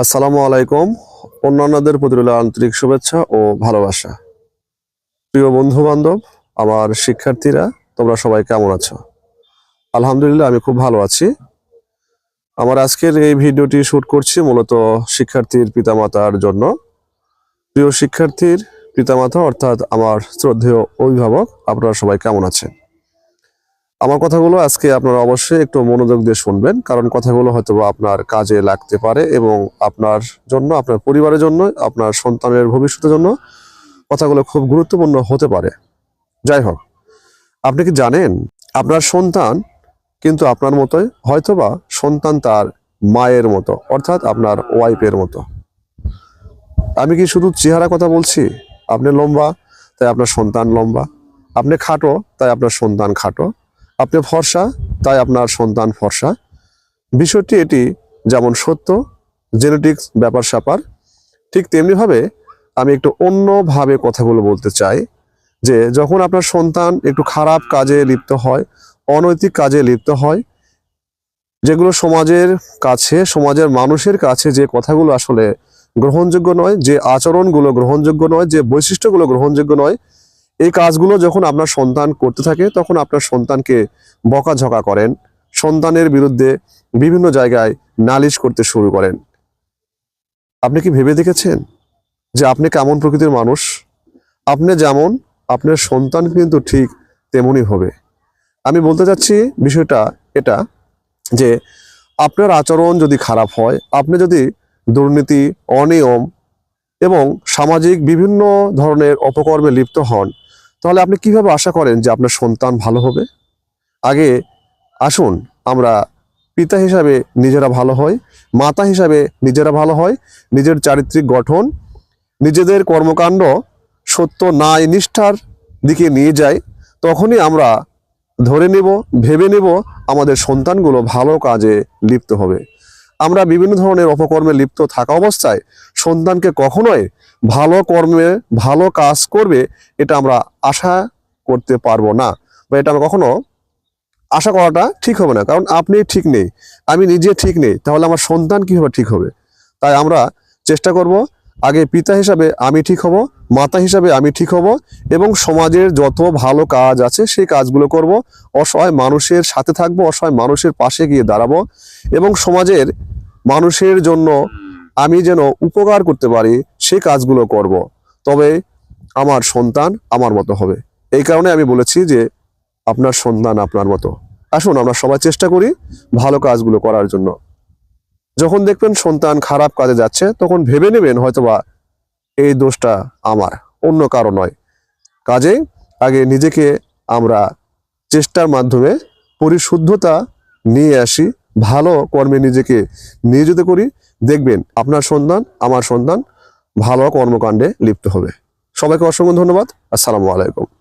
আসসালামু আলাইকুম। অন্যান্যদের প্রতি রইল আন্তরিক শুভেচ্ছা ও ভালোবাসা। প্রিয় বন্ধু বান্ধব, আমার শিক্ষার্থীরা, তোমরা সবাই কেমন আছো? আলহামদুলিল্লাহ, আমি খুব ভালো আছি। আমার আজকের এই ভিডিওটি শুট করছি মূলত শিক্ষার্থীর পিতামাতার জন্য। প্রিয় শিক্ষার্থীর পিতামাতা অর্থাৎ আমার শ্রদ্ধেয় অভিভাবক, আপনারা সবাই কেমন আছেন? আমার কথাগুলো আজকে আপনারা অবশ্যই একটু মনোযোগ দিয়ে শুনবেন, কারণ কথাগুলো হয়তো আপনার কাজে লাগতে পারে এবং আপনার জন্য, আপনার পরিবারের জন্য, আপনার সন্তানের ভবিষ্যতের জন্য কথাগুলো খুব গুরুত্বপূর্ণ হতে পারে। যাই হোক, আপনি কি জানেন আপনার সন্তান কিন্তু আপনার মতোই, হয়তোবা সন্তান তার মায়ের মতো, অর্থাৎ আপনার ওয়াইফের মতো। আমি কি শুধু চেহারা কথা বলছি? আপনি লম্বা তাই আপনার সন্তান লম্বা, আপনি খাটো তাই আপনার সন্তান খাটো, আপনি ফর্সা তাই আপনার সন্তান ফর্সা। বিষয়টি এটি যেমন সত্য, জেনেটিক্স ব্যাপার স্যাপার, ঠিক তেমনিভাবে আমি একটু অন্যভাবে কথাগুলো বলতে চাই যে যখন আপনার সন্তান একটু খারাপ কাজে লিপ্ত হয়, অনৈতিক কাজে লিপ্ত হয়, যেগুলো সমাজের কাছে, সমাজের মানুষের কাছে যে কথাগুলো আসলে গ্রহণযোগ্য নয়, যে আচরণগুলো গ্রহণযোগ্য নয়, যে বৈশিষ্ট্যগুলো গ্রহণযোগ্য নয়, এই কাজগুলো যখন আপনার সন্তান করতে থাকে, তখন আপনার সন্তানকে বকাঝকা করেন, সন্তানের বিরুদ্ধে বিভিন্ন জায়গায় নালিশ করতে শুরু করেন। আপনি কি ভেবে দেখেছেন যে আপনি কেমন প্রকৃতির মানুষ? আপনি যেমন, আপনার সন্তান কিন্তু ঠিক তেমনই হবে। আমি বলতে চাচ্ছি বিষয়টা এটা যে আপনার আচরণ যদি খারাপ হয়, আপনি যদি দুর্নীতি, অনিয়ম এবং সামাজিক বিভিন্ন ধরনের অপকর্মে লিপ্ত হন, তাহলে আপনি কিভাবে আশা করেন যে আপনার সন্তান ভালো হবে? আগে আসুন আমরা পিতা হিসাবে নিজেরা ভালো হই, মাতা হিসাবে নিজেরা ভালো হয়, নিজের চারিত্রিক গঠন, নিজেদের কর্মকাণ্ড সত্য ন্যায় নিষ্ঠার দিকে নিয়ে যাই। তখনই আমরা ধরে নেব, ভেবে নেব আমাদের সন্তানগুলো ভালো কাজে লিপ্ত হবে। আমরা বিভিন্ন ধরনের অপকর্মে লিপ্ত থাকা অবস্থায় সন্তানকে কখনোই ভালো কর্মে, ভালো কাজ করবে এটা আমরা আশা করতে পারবো না, বা এটা আমরা কখনো আশা করাটা ঠিক হবে না। কারণ আপনি ঠিক নেই, আমি নিজে ঠিক নেই, তাহলে আমার সন্তান কিভাবে ঠিক হবে? তাই আমরা চেষ্টা করব আগে পিতা হিসাবে আমি ঠিক হব, মাতা হিসাবে আমি ঠিক হব, এবং সমাজের যত ভালো কাজ আছে সেই কাজগুলো করব, অসহায় মানুষের সাথে থাকবো, অসহায় মানুষের পাশে গিয়ে দাঁড়াবো, এবং সমাজের মানুষের জন্য আমি যেন উপকার করতে পারি সেই কাজগুলো করব। তবে আমার সন্তান আমার মতো হবে। এই কারণে আমি বলেছি যে আপনার সন্তান আপনার মতো। আসুন আমরা সবাই চেষ্টা করি ভালো কাজগুলো করার জন্য। যখন দেখবেন সন্তান খারাপ কাজে যাচ্ছে, তখন ভেবে নেবেন হয়তোবা এই দোষটা আমার, অন্য কারো নয়। কাজেই আগে নিজেকে আমরা চেষ্টার মাধ্যমে পরিশুদ্ধতা নিয়ে আসি, ভালো কর্মে নিজেকে নিয়োজিত করি। দেখবেন আপনার সন্তান, আমার সন্তান ভালো কর্মকাণ্ডে লিপ্ত হবে। সবাইকে অসংখ্য ধন্যবাদ। আসসালামু আলাইকুম।